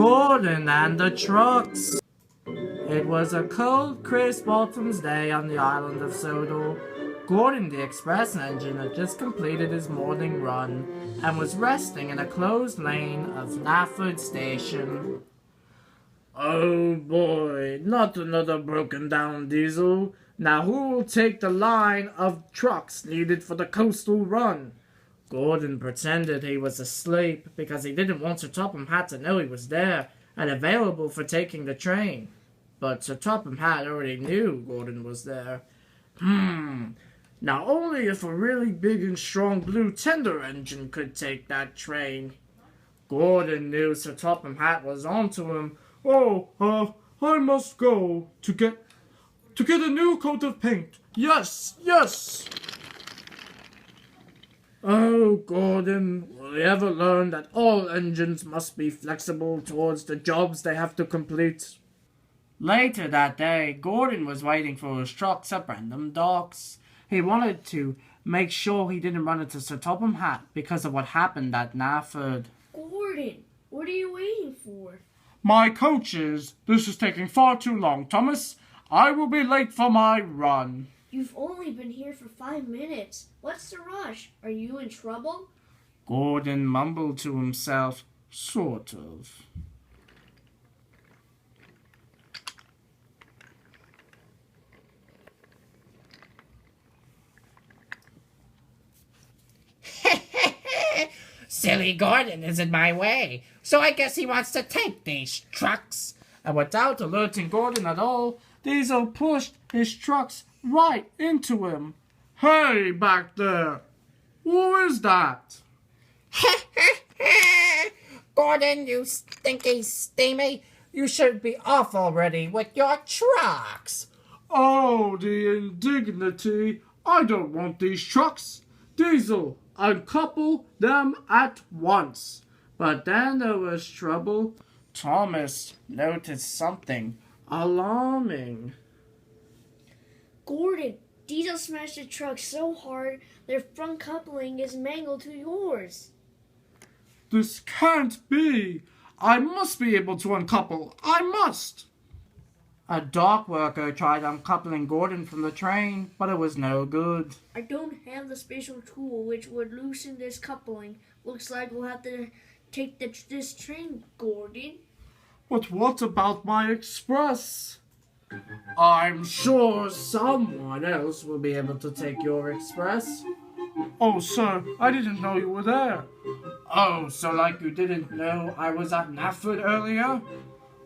Gordon and the Trucks. It was a cold, crisp autumn's day on the island of Sodor. Gordon the express engine had just completed his morning run and was resting in a closed lane of Nafford Station. Oh boy, not another broken down diesel. Now who will take the line of trucks needed for the coastal run? Gordon pretended he was asleep because he didn't want Sir Topham Hatt to know he was there and available for taking the train. But Sir Topham Hatt already knew Gordon was there. Now only if a really big and strong blue tender engine could take that train. Gordon knew Sir Topham Hatt was onto him. I must go to get a new coat of paint. Yes. Oh, Gordon, will you ever learn that all engines must be flexible towards the jobs they have to complete? Later that day, Gordon was waiting for his trucks at Brendam Docks. He wanted to make sure he didn't run into Sir Topham Hatt because of what happened at Nafford. Gordon, what are you waiting for? My coaches. This is taking far too long, Thomas. I will be late for my run. You've only been here for 5 minutes. What's the rush? Are you in trouble? Gordon mumbled to himself, sort of. Silly Gordon is in my way, so I guess he wants to take these trucks. And without alerting Gordon at all, Diesel pushed his trucks right into him. Hey, back there! Who is that? Gordon, you stinky steamy, you should be off already with your trucks. Oh, the indignity! I don't want these trucks. Diesel, uncouple them at once. But then there was trouble. Thomas noticed something alarming. Gordon, Diesel smashed the truck so hard their front coupling is mangled to yours. This can't be. I must be able to uncouple. I must. A dock worker tried uncoupling Gordon from the train, but it was no good. I don't have the special tool which would loosen this coupling. Looks like we'll have to take this train, Gordon. But what about my express? I'm sure someone else will be able to take your express. Oh, sir, I didn't know you were there. Oh, so like you didn't know I was at Nafford earlier?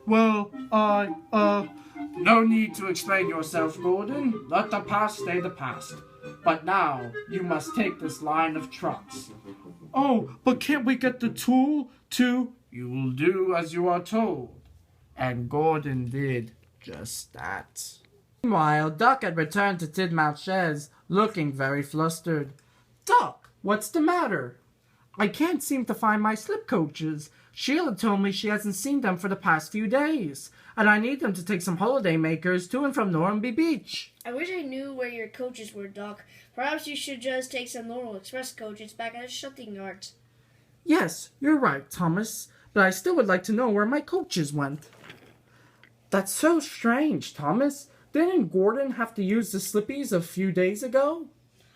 Well, no need to explain yourself, Gordon. Let the past stay the past. But now, you must take this line of trucks. Oh, but can't we get the tool to... You will do as you are told. And Gordon did just that. Meanwhile, Duck had returned to Tidmouth, looking very flustered. Duck, what's the matter? I can't seem to find my slip coaches. Sheila told me she hasn't seen them for the past few days, and I need them to take some holiday makers to and from Normanby Beach. I wish I knew where your coaches were, Doc. Perhaps you should just take some normal express coaches back at the shutting yards. Yes, you're right, Thomas, but I still would like to know where my coaches went. That's so strange, Thomas. Didn't Gordon have to use the slippies a few days ago?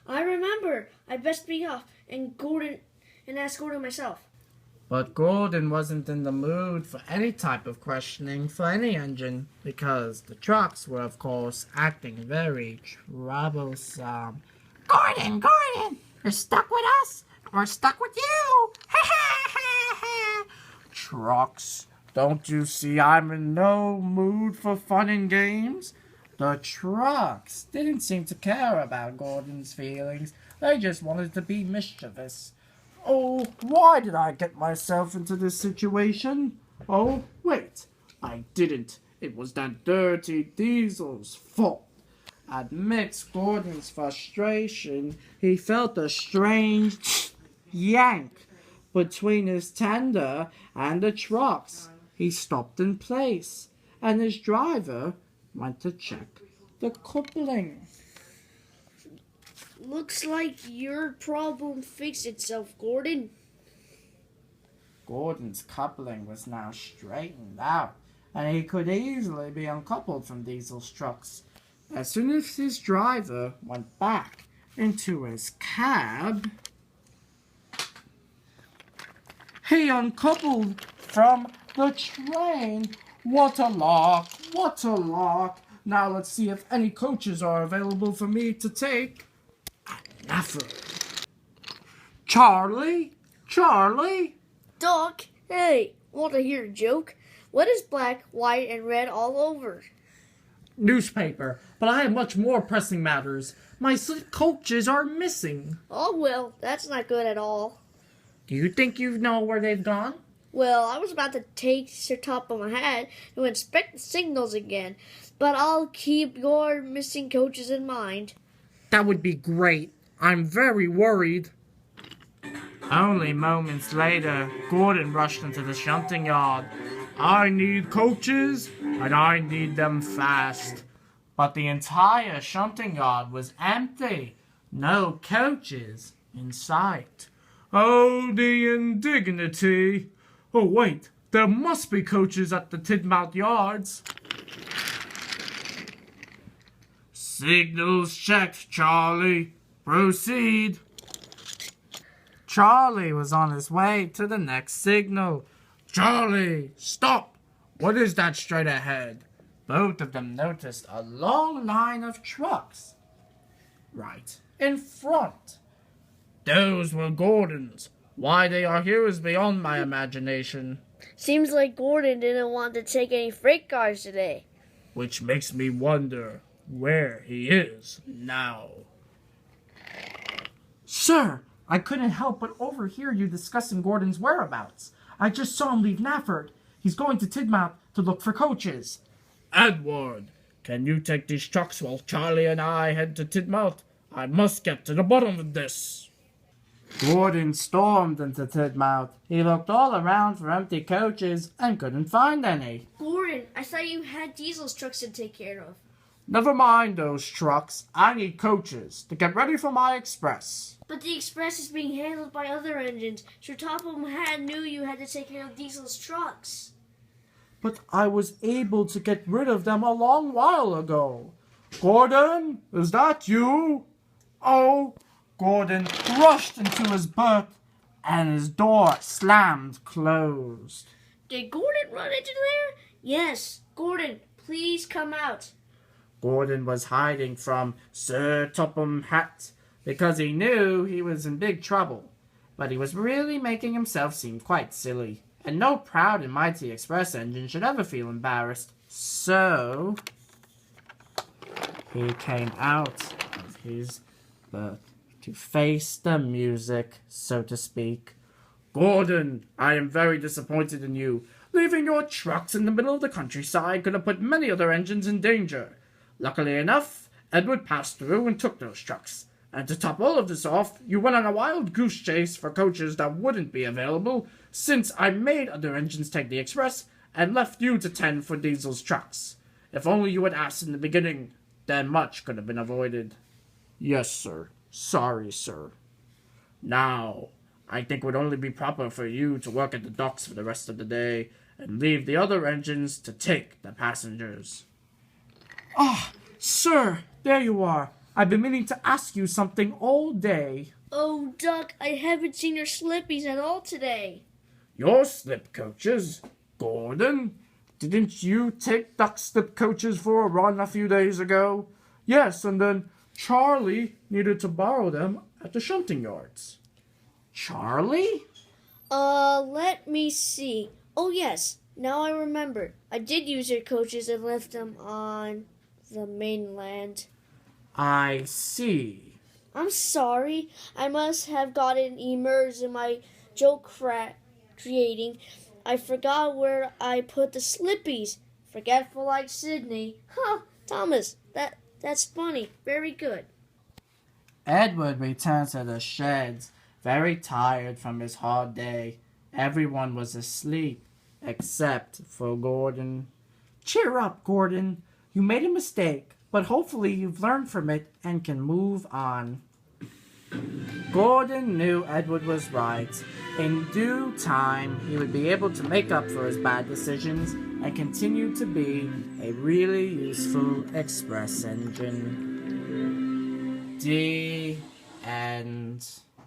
I remember. I'd best be off and ask Gordon myself. But Gordon wasn't in the mood for any type of questioning for any engine, because the trucks were, of course, acting very troublesome. Gordon, you're stuck with us. We're stuck with you. Trucks, don't you see I'm in no mood for fun and games? The trucks didn't seem to care about Gordon's feelings. They just wanted to be mischievous. Oh, why did I get myself into this situation? Oh, wait, I didn't. It was that dirty Diesel's fault. Amidst Gordon's frustration, he felt a strange yank between his tender and the trucks. He stopped in place, and his driver went to check the coupling. Looks like your problem fixed itself, Gordon. Gordon's coupling was now straightened out, and he could easily be uncoupled from Diesel's trucks. As soon as his driver went back into his cab, he uncoupled from the train. What a lark! What a lark! Now let's see if any coaches are available for me to take at Nafford. Charlie? Charlie? Doc, hey, want to hear a joke? What is black, white, and red all over? Newspaper, but I have much more pressing matters. My sleep coaches are missing. Oh, well, that's not good at all. Do you think you know where they've gone? Well, I was about to take your top of my hat to inspect the signals again, but I'll keep your missing coaches in mind. That would be great. I'm very worried. Only moments later, Gordon rushed into the shunting yard. I need coaches, and I need them fast. But the entire shunting yard was empty. No coaches in sight. Oh, the indignity. Oh, wait, there must be coaches at the Tidmouth yards. Signals checked, Charlie. Proceed. Charlie was on his way to the next signal. Charlie, stop! What is that straight ahead? Both of them noticed a long line of trucks right in front. Those were Gordon's. Why they are here is beyond my imagination. Seems like Gordon didn't want to take any freight cars today. Which makes me wonder where he is now. Sir, I couldn't help but overhear you discussing Gordon's whereabouts. I just saw him leave Nafford. He's going to Tidmouth to look for coaches. Edward, can you take these trucks while Charlie and I head to Tidmouth? I must get to the bottom of this. Gordon stormed into Tidmouth. He looked all around for empty coaches and couldn't find any. Gordon, I thought you had Diesel's trucks to take care of. Never mind those trucks. I need coaches to get ready for my express. But the express is being handled by other engines. Sir Topham had knew you had to take care of Diesel's trucks. But I was able to get rid of them a long while ago. Gordon, is that you? Oh, Gordon rushed into his berth and his door slammed closed. Did Gordon run into there? Yes. Gordon, please come out. Gordon was hiding from Sir Topham Hatt because he knew he was in big trouble. But he was really making himself seem quite silly. And no proud and mighty express engine should ever feel embarrassed. So he came out of his berth to face the music, so to speak. Gordon, I am very disappointed in you. Leaving your trucks in the middle of the countryside could have put many other engines in danger. Luckily enough, Edward passed through and took those trucks. And to top all of this off, you went on a wild goose chase for coaches that wouldn't be available, since I made other engines take the express and left you to tend for Diesel's trucks. If only you had asked in the beginning, then much could have been avoided. Yes, sir. Sorry, sir. Now, I think it would only be proper for you to work at the docks for the rest of the day and leave the other engines to take the passengers. Ah, sir, there you are. I've been meaning to ask you something all day. Oh, Duck, I haven't seen your slippies at all today. Your slip coaches? Gordon? Didn't you take Duck's slip coaches for a run a few days ago? Yes, and then Charlie needed to borrow them at the shunting yards. Charlie? Let me see. Oh, yes, now I remember. I did use your coaches and left them on the mainland. I see. I'm sorry. I must have gotten immersed in my joke creating. I forgot where I put the slippies. Forgetful like Sydney. Huh, Thomas, that's funny. Very good. Edward returned to the sheds, very tired from his hard day. Everyone was asleep, except for Gordon. Cheer up, Gordon. You made a mistake, but hopefully you've learned from it and can move on. Gordon knew Edward was right. In due time, he would be able to make up for his bad decisions and continue to be a really useful express engine. The end.